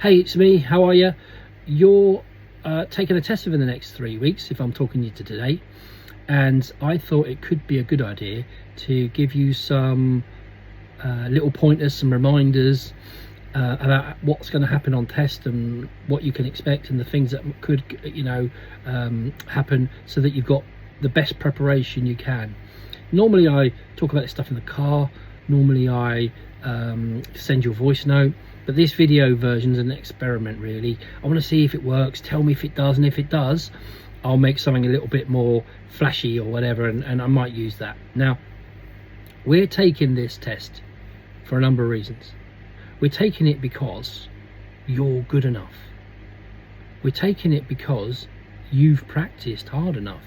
Hey, it's me. How are you? You're taking a test within the next 3 weeks, if I'm talking to you today, and I thought it could be a good idea to give you some little pointers, some reminders about what's going to happen on test and what you can expect and the things that could, happen, so that you've got the best preparation you can. Normally I talk about this stuff in the car. Normally I send you a voice note, but this video version is an experiment really. I want to see if it works. Tell me if it does, and if it does, I'll make something a little bit more flashy or whatever, and I might use that. Now, we're taking this test for a number of reasons. We're taking it because you're good enough. We're taking it because you've practiced hard enough.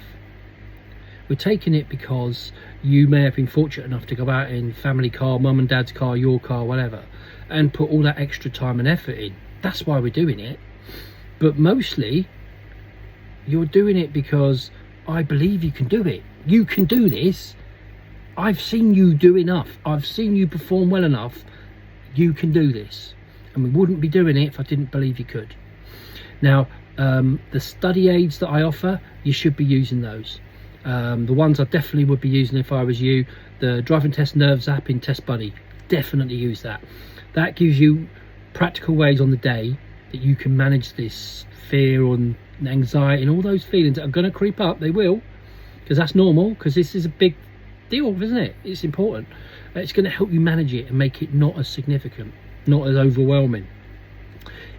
We're taking it because you may have been fortunate enough to go out in family car, mum and dad's car, your car, whatever, and put all that extra time and effort in. That's why we're doing it. But mostly, you're doing it because I believe you can do it. You can do this. I've seen you do enough. I've seen you perform well enough. You can do this. And we wouldn't be doing it if I didn't believe you could. Now, the study aids that I offer, you should be using those. The ones I definitely would be using if I was you, the Driving Test Nerves app in Test Buddy, definitely use that. That gives you practical ways on the day that you can manage this fear and anxiety and all those feelings that are going to creep up. They will, because that's normal, because this is a big deal, isn't it? It's important. It's going to help you manage it and make it not as significant, not as overwhelming.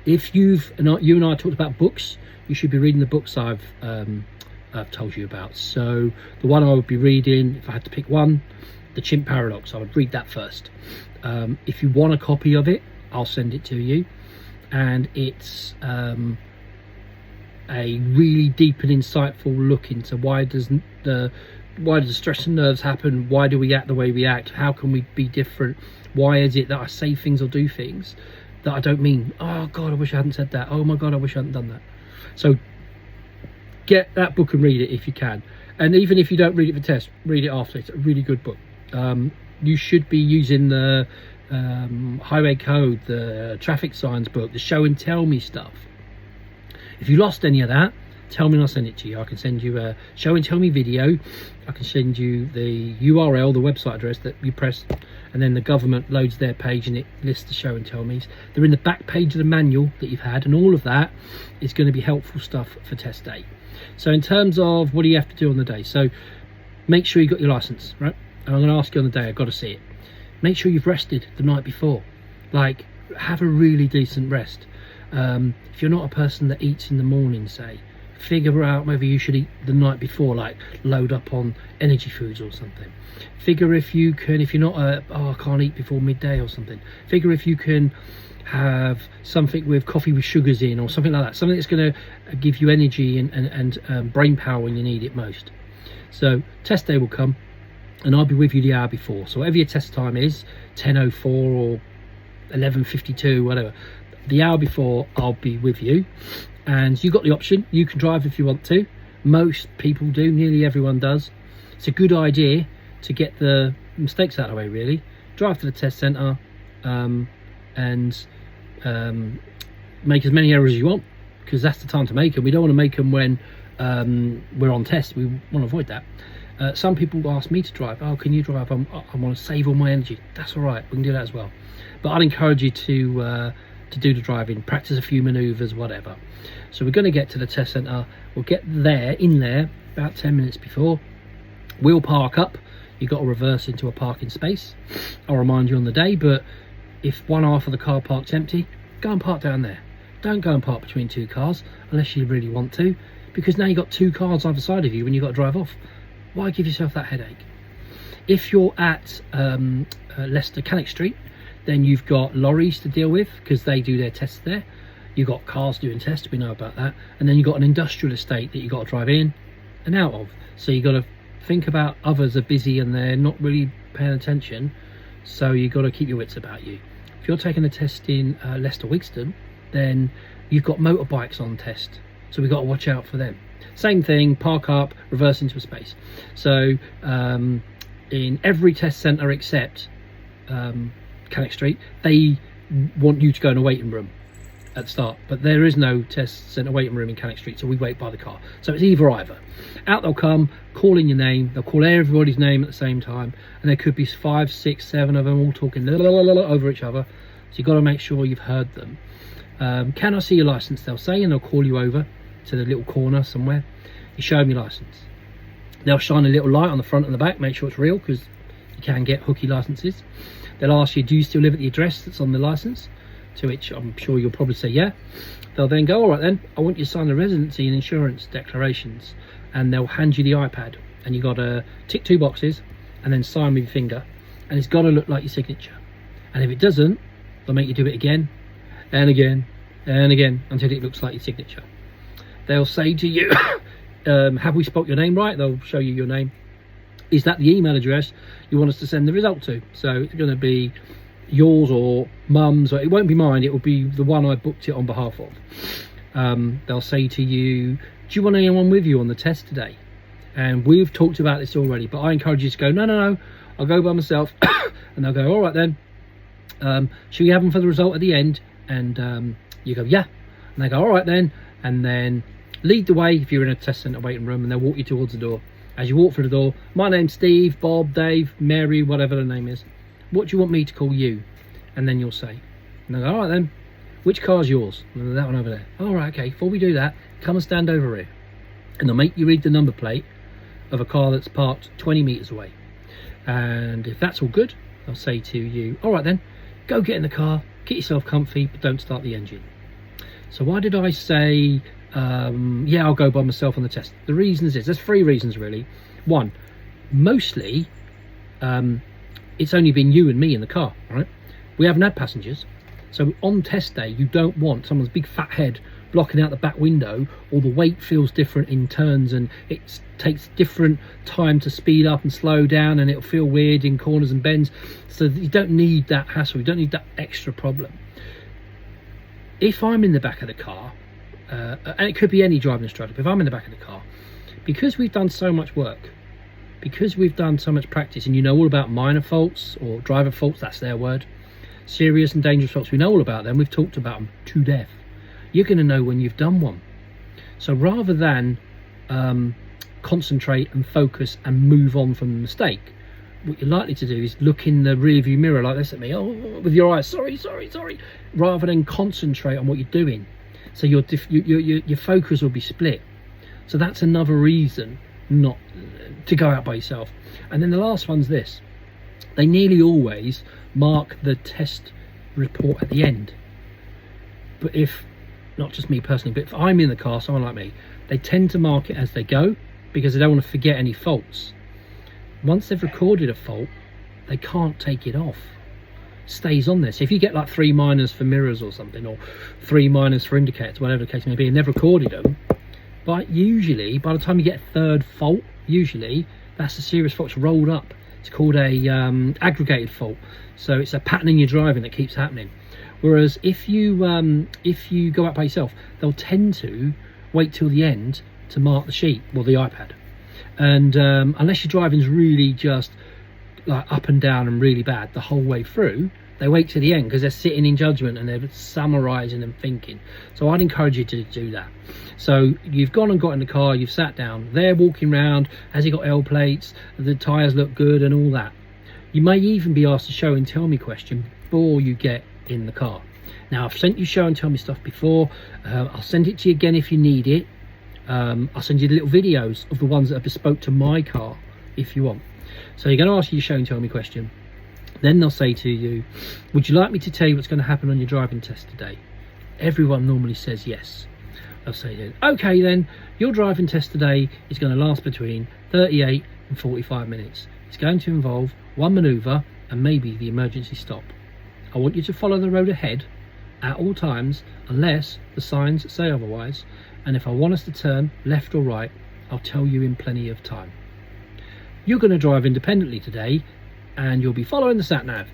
If you and I talked about books, you should be reading the books I've told you about. So the one I would be reading, if I had to pick one, The Chimp Paradox, I would read that first. If you want a copy of it, I'll send it to you, and it's a really deep and insightful look into why does the stress and nerves happen, why do we act the way we act, how can we be different, why is it that I say things or do things that I don't mean, oh god I wish I hadn't said that, oh my god I wish I hadn't done that. So get that book and read it if you can, and even if you don't read it for test, read it after. It's a really good book. You should be using the highway code, the traffic signs book, the show and tell me stuff. If you lost any of that, tell me and I'll send it to you. I can send you a show and tell me video. I can send you the URL, the website address that you press, and then the government loads their page and it lists the show and tell me's. They're in the back page of the manual that you've had, and all of that is going to be helpful stuff for test day. So in terms of what do you have to do on the day, so make sure you got your license, right? And I'm going to ask you on the day, I've got to see it. Make sure you've rested the night before. Like, have a really decent rest. If you're not a person that eats in the morning, say, figure out whether you should eat the night before, like load up on energy foods or something. Figure if you can, if you're not I can't eat before midday or something, figure if you can have something with coffee with sugars in or something like that, something that's going to give you energy and brain power when you need it most. So test day will come and I'll be with you the hour before, so whatever your test time is, 10:04 or 11:52, whatever, the hour before I'll be with you, and you've got the option. You can drive if you want to. Most people do, nearly everyone does. It's a good idea to get the mistakes out of the way really. Drive to the test centre and make as many errors as you want, because that's the time to make them. We don't want to make them when we're on test. We want to avoid that. Some people ask me to drive. Oh, can you drive? I want to save all my energy. That's all right, we can do that as well. But I'd encourage you to do the driving, practice a few manoeuvres, whatever. So we're going to get to the test centre. We'll get in there about 10 minutes before. We'll park up. You've got to reverse into a parking space. I'll remind you on the day, but if one half of the car park's empty, go and park down there. Don't go and park between two cars unless you really want to, because now you've got two cars either side of you when you've got to drive off. Why give yourself that headache? If you're at Leicester Cannock Street, then you've got lorries to deal with because they do their tests there. You've got cars doing tests, we know about that. And then you've got an industrial estate that you've got to drive in and out of. So you've got to think about others are busy and they're not really paying attention. So you've got to keep your wits about you. If you're taking a test in Leicester Wigston, then you've got motorbikes on test. So we've got to watch out for them. Same thing, park up, reverse into a space. So in every test centre except Cannock Street, they want you to go in a waiting room. at the start, but there is no test centre waiting room in Cannock Street, so we wait by the car. So it's either. Out they'll come, calling your name, they'll call everybody's name at the same time, and there could be 5, 6, 7 of them all talking over each other, so you've got to make sure you've heard them. Can I see your licence, they'll say, and they'll call you over to the little corner somewhere. You show them your licence. They'll shine a little light on the front and the back, make sure it's real, because you can get hooky licences. They'll ask you, do you still live at the address that's on the licence? To which I'm sure you'll probably say yeah. They'll then go, all right then, I want you to sign the residency and insurance declarations, and they'll hand you the iPad, and you've got to tick 2 boxes and then sign with your finger, and it's got to look like your signature. And if it doesn't, they'll make you do it again and again and again until it looks like your signature. They'll say to you, have we spelt your name right? They'll show you your name. Is that the email address you want us to send the result to? So it's going to be yours or mum's, or it won't be mine, it will be the one I booked it on behalf of. They'll say to you, do you want anyone with you on the test today? And we've talked about this already, but I encourage you to go, no, I'll go by myself. And they'll go, all right then, should we have them for the result at the end? And you go, yeah. And they go, all right then, and then lead the way if you're in a test centre waiting room, and they'll walk you towards the door. As you walk through the door, my name's Steve, Bob, Dave, Mary, whatever the name is. What do you want me to call you? And then you'll say, and they'll go, all right then, which car's yours? And that one over there. All right, okay, before we do that, come and stand over here. And they'll make you read the number plate of a car that's parked 20 metres away. And if that's all good, they'll say to you, all right then, go get in the car, get yourself comfy, but don't start the engine. So why did I say, yeah, I'll go by myself on the test? The reasons is, there's 3 reasons really. One, mostly, it's only been you and me in the car, right? We haven't had passengers. So on test day, you don't want someone's big fat head blocking out the back window, or the weight feels different in turns, and it takes different time to speed up and slow down, and it'll feel weird in corners and bends. So you don't need that hassle, you don't need that extra problem. If I'm in the back of the car, and it could be any driving instructor, but if I'm in the back of the car, because we've done so much work, because we've done so much practice, and you know all about minor faults or driver faults, that's their word, serious and dangerous faults, we know all about them, we've talked about them to death. You're going to know when you've done one. So rather than concentrate and focus and move on from the mistake, what you're likely to do is look in the rear view mirror like this at me, with your eyes, sorry, rather than concentrate on what you're doing. So your focus will be split. So that's another reason not to go out by yourself. And then the last one's this: they nearly always mark the test report at the end. But if, not just me personally, but if I'm in the car, someone like me, they tend to mark it as they go, because they don't want to forget any faults. Once they've recorded a fault, they can't take it off. It stays on there. So if you get like 3 minors for mirrors or something, or 3 minors for indicators, whatever the case may be, and they've recorded them, but usually by the time you get a 3rd fault, usually that's a serious fault. It's rolled up. It's called a aggregated fault. So it's a pattern in your driving that keeps happening. Whereas if you go out by yourself, they'll tend to wait till the end to mark the sheet, or the iPad. And unless your driving's really just like up and down and really bad the whole way through, they wait to the end because they're sitting in judgment and they're summarising and thinking. So I'd encourage you to do that. So you've gone and got in the car, you've sat down, they're walking around, has he got L plates, the tyres look good and all that. You may even be asked a show and tell me question before you get in the car. Now I've sent you show and tell me stuff before. I'll send it to you again if you need it. I'll send you the little videos of the ones that are bespoke to my car if you want. So you're going to ask you your show and tell me question. Then they'll say to you, would you like me to tell you what's going to happen on your driving test today? Everyone normally says yes. They'll say then, okay then, your driving test today is going to last between 38 and 45 minutes. It's going to involve one manoeuvre and maybe the emergency stop. I want you to follow the road ahead at all times unless the signs say otherwise, and if I want us to turn left or right, I'll tell you in plenty of time. You're going to drive independently today, and you'll be following the sat-nav.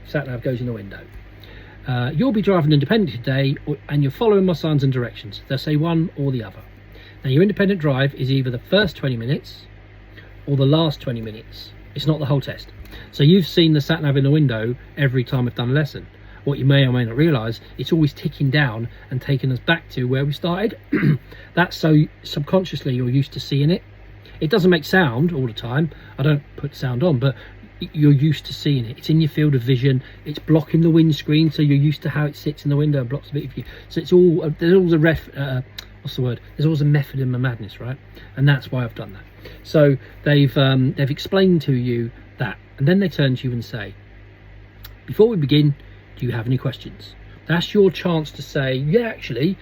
Sat-nav goes in the window. You'll be driving independently today, and you're following my signs and directions. They'll say one or the other. Now your independent drive is either the first 20 minutes or the last 20 minutes. It's not the whole test. So you've seen the sat-nav in the window every time I've done a lesson. what you may or may not realize, it's always ticking down and taking us back to where we started. That's so subconsciously you're used to seeing it. It doesn't make sound all the time. I don't put sound on, but you're used to seeing it. It's in your field of vision. It's blocking the windscreen, so you're used to how it sits in the window and blocks a bit of you. So it's all, there's always a there's always a method in my madness, right? And that's why I've done that. So they've explained to you that, and then they turn to you and say, before we begin, do you have any questions? That's your chance to say, yeah, actually,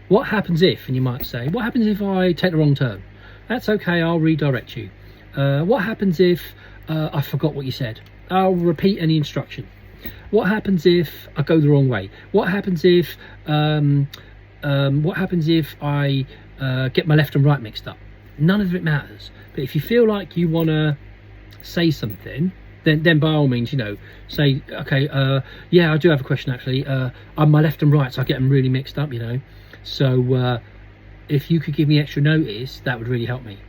what happens if? And you might say, what happens if I take the wrong turn? That's okay, I'll redirect you. What happens if I forgot what you said? I'll repeat any instruction. What happens if I go the wrong way? What happens if I get my left and right mixed up? None of it matters. But if you feel like you want to say something, then by all means, you know, say, okay, yeah, I do have a question actually. I'm my left and right, so I get them really mixed up, you know. So if you could give me extra notice, that would really help me.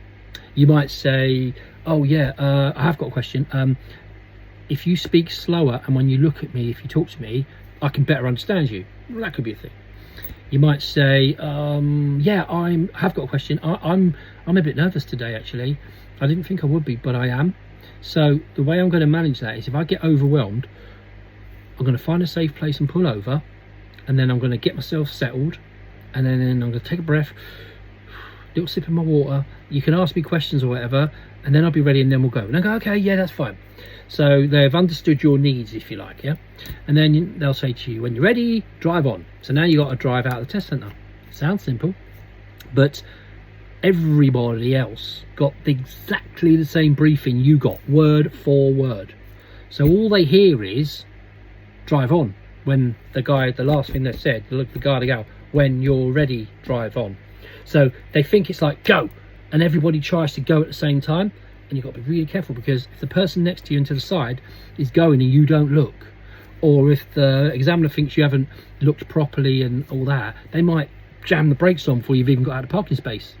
You might say, oh yeah, I have got a question. If you speak slower and when you look at me, if you talk to me, I can better understand you. Well, that could be a thing. You might say, yeah, I have got a question. I'm a bit nervous today actually. I didn't think I would be, but I am. So the way I'm going to manage that is, if I get overwhelmed, I'm going to find a safe place and pull over, and then I'm going to get myself settled, and then I'm going to take a breath, little sip of my water. You can ask me questions or whatever, and then I'll be ready, and then we'll go. And I go, okay, yeah, that's fine. So they've understood your needs, if you like, yeah. And then they'll say to you, when you're ready, drive on. So now you got to drive out of the test centre. Sounds simple, but everybody else got exactly the same briefing you got, word for word. So all they hear is drive on. When the last thing they said, the guy, the gal, when you're ready, drive on. So they think it's like go, and everybody tries to go at the same time, and you've got to be really careful, because if the person next to you and to the side is going and you don't look, or if the examiner thinks you haven't looked properly and all that, they might jam the brakes on before you've even got out of the parking space,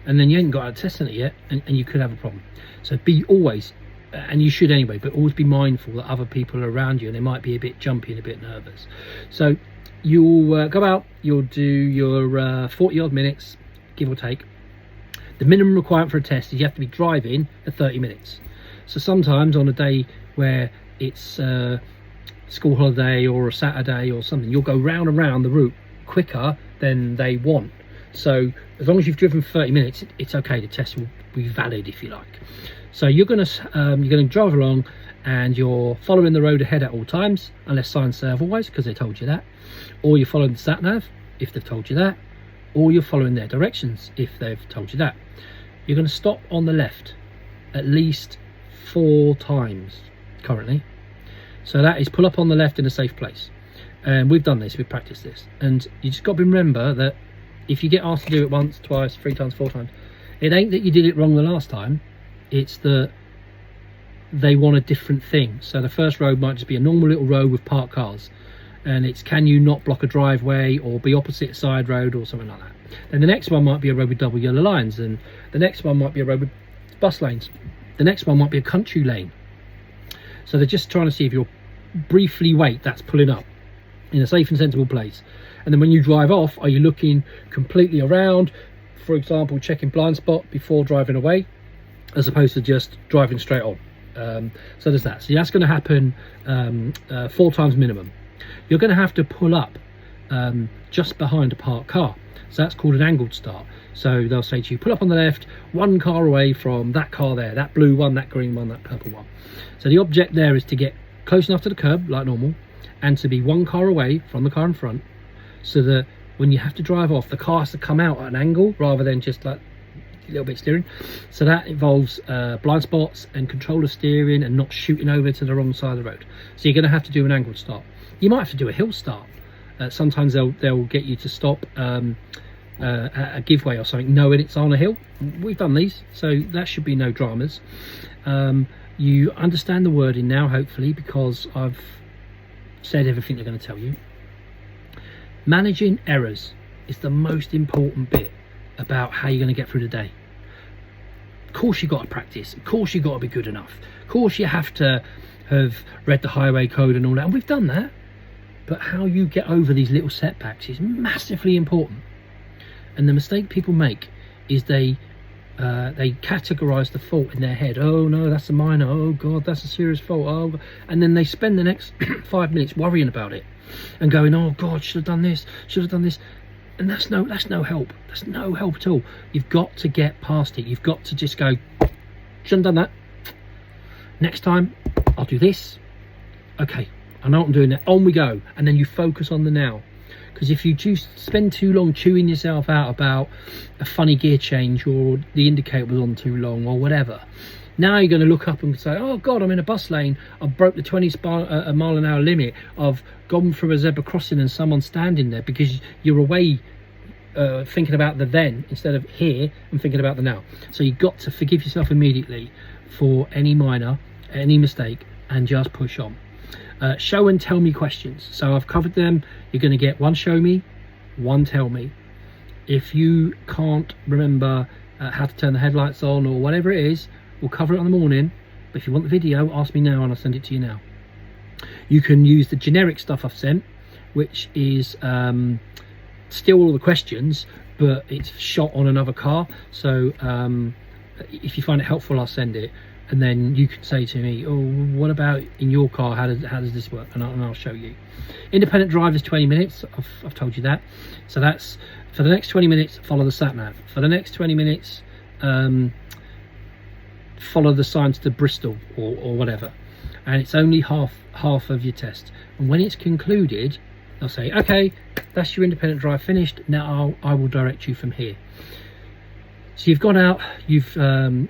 and then you ain't got out of the test centre yet, and you could have a problem. So be always, and you should anyway, but always be mindful that other people are around you and they might be a bit jumpy and a bit nervous. So you'll go out, you'll do your 40 odd minutes, give or take. The minimum requirement for a test is you have to be driving at 30 minutes. So sometimes on a day where it's school holiday or a Saturday or something, you'll go round and round the route quicker than they want. So as long as you've driven for 30 minutes, it's okay. The test will be valid, if you like. So you're going to drive along, and you're following the road ahead at all times, unless signs say otherwise, because they told you that, or you're following the sat nav if they've told you that, or you're following their directions if they've told you that. You're going to stop on the left at least 4 times currently. So that is pull up on the left in a safe place. And we've done this, we've practiced this, and you just got to remember that if you get asked to do it once, twice, 3 times, 4 times, it ain't that you did it wrong the last time, it's that they want a different thing. So the first road might just be a normal little road with parked cars, and it's can you not block a driveway or be opposite a side road or something like that. Then the next one might be a road with double yellow lines, and the next one might be a road with bus lanes. The next one might be a country lane. So they're just trying to see if you'll briefly wait, that's pulling up in a safe and sensible place. And then when you drive off, are you looking completely around, for example checking blind spot before driving away, as opposed to just driving straight on. So there's that. So that's going to happen 4 times minimum. You're going to have to pull up just behind a parked car, so that's called an angled start. So they'll say to you, pull up on the left 1 car away from that car there, that blue one, that green one, that purple one. So the object there is to get close enough to the curb like normal, and to be 1 car away from the car in front, so that when you have to drive off, the car has to come out at an angle rather than just like a little bit steering. So that involves blind spots and control of steering and not shooting over to the wrong side of the road. So you're going to have to do an angled start. You might have to do a hill start. Sometimes they'll get you to stop at a giveaway or something, knowing it's on a hill. We've done these, so that should be no dramas. You understand the wording now, hopefully, because I've said everything they're going to tell you. Managing errors is the most important bit about how you're going to get through the day. Of course you've got to practice, of course you've got to be good enough, of course you have to have read the highway code and all that, and we've done that. but how you get over these little setbacks is massively important. And the mistake people make is they categorize the fault in their head. Oh no, that's a minor. Oh god, that's a serious fault. Oh, and then they spend the next 5 minutes worrying about it and going, oh god, should have done this, should have done this. And that's no help. That's no help at all. You've got to get past it. You've got to just go, shouldn't have done that. Next time I'll do this. Okay, I know what I'm doing now. On we go. And then you focus on the now. Because if you spend too long chewing yourself out about a funny gear change, or the indicator was on too long, or whatever, now you're going to look up and say, oh god, I'm in a bus lane, I've broke the 20 mile an hour limit, I've gone through a zebra crossing and someone's standing there, because you're away thinking about the then instead of here and thinking about the now. So you've got to forgive yourself immediately for any minor, any mistake, and just push on. Show and tell me questions. So I've covered them. You're going to get one show me, one tell me. If you can't remember how to turn the headlights on or whatever it is, we'll cover it on the morning. But if you want the video, ask me now and I'll send it to you now. You can use the generic stuff I've sent, which is still all the questions, but it's shot on another car. So if you find it helpful, I'll send it. And then you can say to me, oh, what about in your car? How does this work? And I'll show you. Independent drive is 20 minutes. I've told you that. So that's for the next 20 minutes, follow the sat nav. For the next 20 minutes, follow the signs to Bristol or whatever. And it's only half of your test. And when it's concluded, they'll say, okay, that's your independent drive finished. Now I will direct you from here. So you've gone out, you've done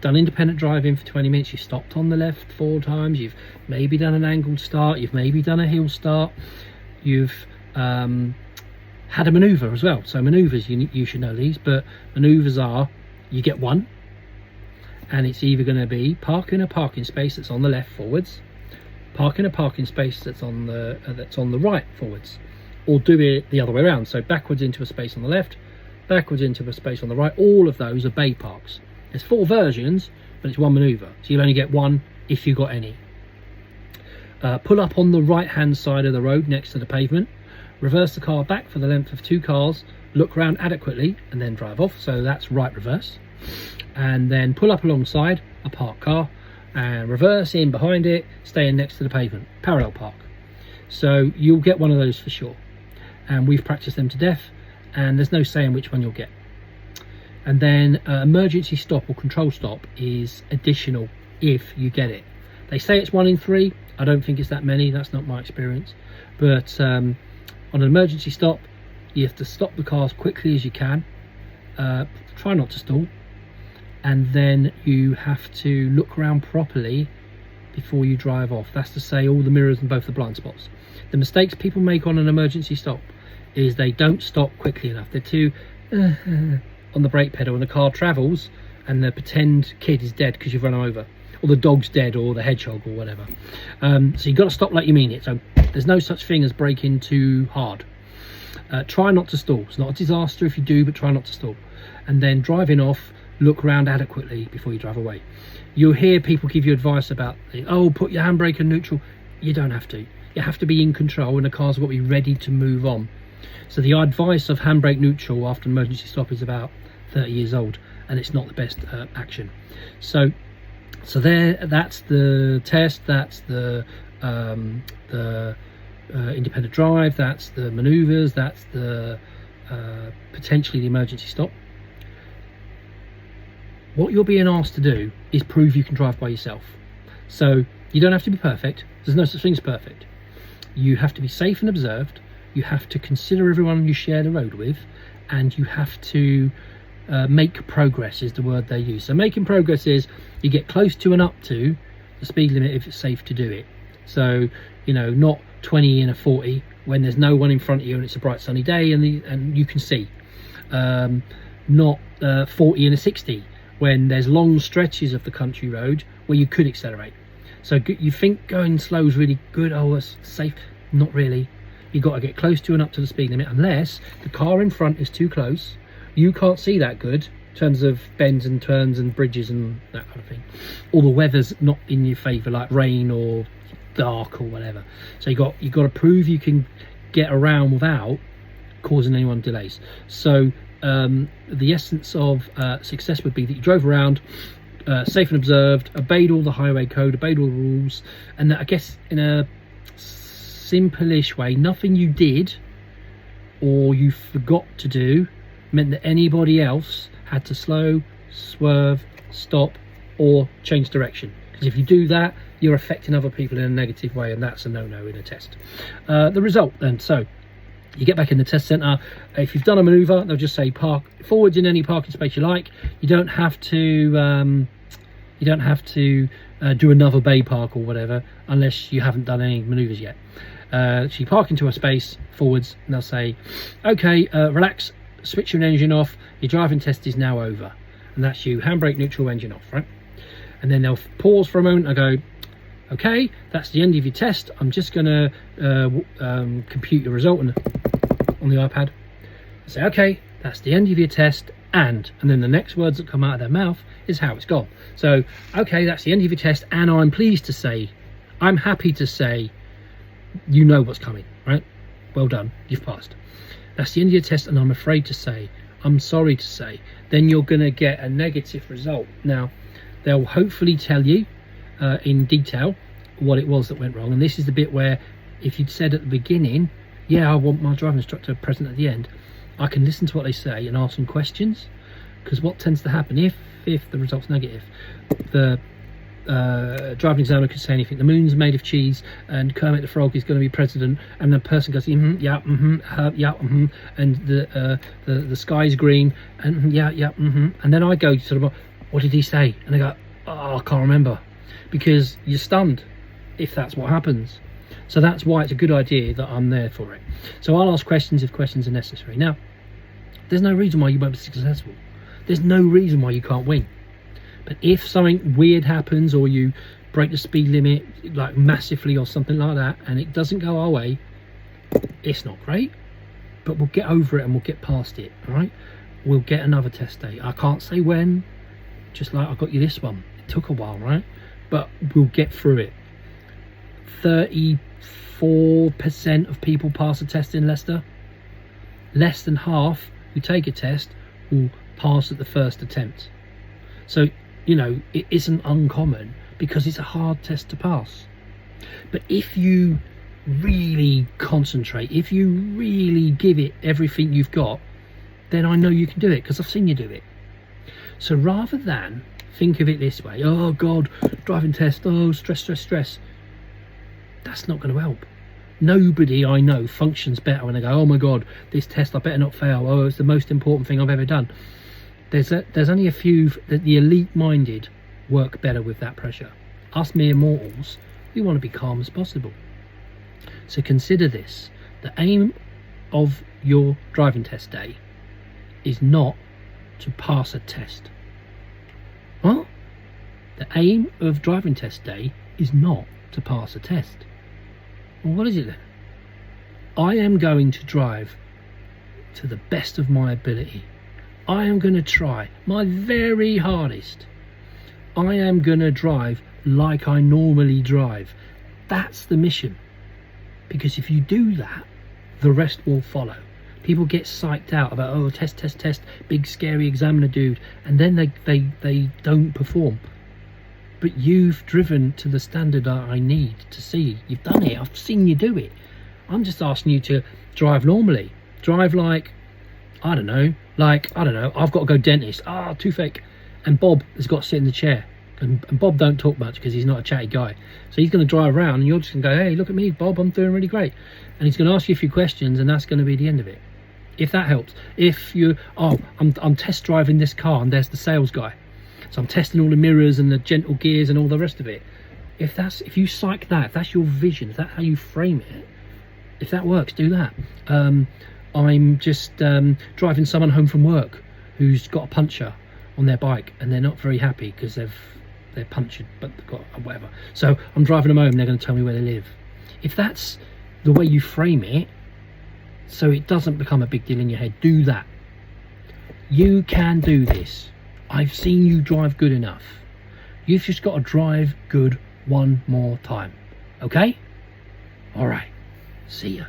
independent driving for 20 minutes, you've stopped on the left 4 times, you've maybe done an angled start, you've maybe done a hill start, you've had a manoeuvre as well. So manoeuvres, you should know these, but manoeuvres are, you get one, and it's either going to be park in a parking space that's on the left forwards, park in a parking space that's on the right forwards, or do it the other way around. So backwards into a space on the left, backwards into a space on the right. All of those are bay parks. There's 4 versions, but it's one manoeuvre, so you'll only get one if you got any. Pull up on the right hand side of the road next to the pavement, reverse the car back for the length of 2 cars, look round adequately and then drive off. So that's right reverse. And then pull up alongside a parked car and reverse in behind it, staying next to the pavement, parallel park. So you'll get one of those for sure, and we've practiced them to death, and there's no saying which one you'll get. And then emergency stop or control stop is additional if you get it. They say it's 1 in 3. I don't think it's that many, that's not my experience. But on an emergency stop, you have to stop the car as quickly as you can, try not to stall, and then you have to look around properly before you drive off. That's to say, all the mirrors and both the blind spots. The mistakes people make on an emergency stop is they don't stop quickly enough. They're too on the brake pedal, and the car travels and the pretend kid is dead because you've run him over, or the dog's dead, or the hedgehog, or whatever. So you've got to stop like you mean it. So there's no such thing as braking too hard. Try not to stall. It's not a disaster if you do, but try not to stall. And then driving off, look around adequately before you drive away. You'll hear people give you advice about, oh, put your handbrake in neutral. You don't have to. You have to be in control, and the car's got to be ready to move on. So the advice of handbrake neutral after emergency stop is about 30 years old, and it's not the best action. So that's the test, that's the independent drive, that's the manoeuvres, that's the potentially the emergency stop. What you're being asked to do is prove you can drive by yourself. So you don't have to be perfect. There's no such thing as perfect. You have to be safe and observed. You have to consider everyone you share the road with, and you have to make progress is the word they use. So making progress is you get close to and up to the speed limit if it's safe to do it. So, you know, not 20 in a 40 when there's no one in front of you and it's a bright sunny day and you can see. Not 40 in a 60 when there's long stretches of the country road where you could accelerate. So you think going slow is really good, oh, it's safe. Not really. You've got to get close to and up to the speed limit, unless the car in front is too close. You can't see that good in terms of bends and turns and bridges and that kind of thing. Or the weather's not in your favour, like rain or dark or whatever. So you got to prove you can get around without causing anyone delays. So the essence of success would be that you drove around safe and observed, obeyed all the highway code, obeyed all the rules, and that, I guess, in a simple-ish way, nothing you did or you forgot to do meant that anybody else had to slow, swerve, stop, or change direction. Because if you do that, you're affecting other people in a negative way, and that's a no-no in a test. The result then, so you get back in the test centre. If you've done a manoeuvre, they'll just say park forwards in any parking space you like. You don't have to do another bay park or whatever unless you haven't done any manoeuvres yet. So you park into a space forwards, and they'll say, okay, relax, switch your engine off, your driving test is now over. And that's you handbrake, neutral, engine off, right? And then they'll pause for a moment and go, okay, that's the end of your test. I'm just going to compute your result on the iPad. I say, okay, that's the end of your test, and then the next words that come out of their mouth is how it's gone. So, okay, that's the end of your test, and I'm pleased to say, I'm happy to say, you know what's coming, right? Well done, you've passed. That's the end of your test, and I'm afraid to say, I'm sorry to say, then you're going to get a negative result. Now, they'll hopefully tell you in detail what it was that went wrong, and this is the bit where if you'd said at the beginning, yeah, I want my driving instructor present at the end, I can listen to what they say and ask them questions, because what tends to happen if the result's negative, the driving examiner could say anything. The moon's made of cheese and Kermit the Frog is going to be president, and the person goes, and the sky's green, and and then I go sort of, what did he say? And they go, oh, I can't remember, because you're stunned if that's what happens. So that's why it's a good idea that I'm there for it. So I'll ask questions if questions are necessary. Now, there's no reason why you won't be successful. There's no reason why you can't win. But if something weird happens, or you break the speed limit like massively or something like that, and it doesn't go our way, it's not great, but we'll get over it and we'll get past it, all right? We'll get another test day. I can't say when, just like I got you this one. It took a while, right? But we'll get through it. 34% of people pass a test in Leicester. Less than half who take a test will pass at the first attempt. So, you know, it isn't uncommon, because it's a hard test to pass. But if you really concentrate, if you really give it everything you've got, then I know you can do it, because I've seen you do it. So rather than think of it this way, oh God, driving test, oh, stress, that's not going to help. Nobody I know functions better when they go, oh my God, this test, I better not fail. Oh, it's the most important thing I've ever done. There's only a few that the elite-minded work better with that pressure. Us mere mortals, we want to be calm as possible. So consider this. The aim of your driving test day is not to pass a test. What? The aim of driving test day is not to pass a test. Well, what is it then? I am going to drive to the best of my ability. I am going to try my very hardest. I am going to drive like I normally drive. That's the mission. Because if you do that, the rest will follow. People get psyched out about, oh, test, big scary examiner dude, and then they don't perform. But you've driven to the standard that I need to see. You've done it. I've seen you do it. I'm just asking you to drive normally. Drive like, I don't know, I've got to go dentist. Toothache. And Bob has got to sit in the chair. And Bob don't talk much because he's not a chatty guy. So he's going to drive around and you're just going to go, hey, look at me, Bob, I'm doing really great. And he's going to ask you a few questions, and that's going to be the end of it. If that helps. If you, I'm test driving this car and there's the sales guy. So I'm testing all the mirrors and the gentle gears and all the rest of it. If you psych that, if that's your vision, if that's how you frame it, if that works, do that. I'm just driving someone home from work who's got a puncture on their bike and they're not very happy because they're punctured, but they've got whatever. So I'm driving them home and they're going to tell me where they live. If that's the way you frame it, so it doesn't become a big deal in your head, do that. You can do this. I've seen you drive good enough. You've just got to drive good one more time. Okay? All right. See ya.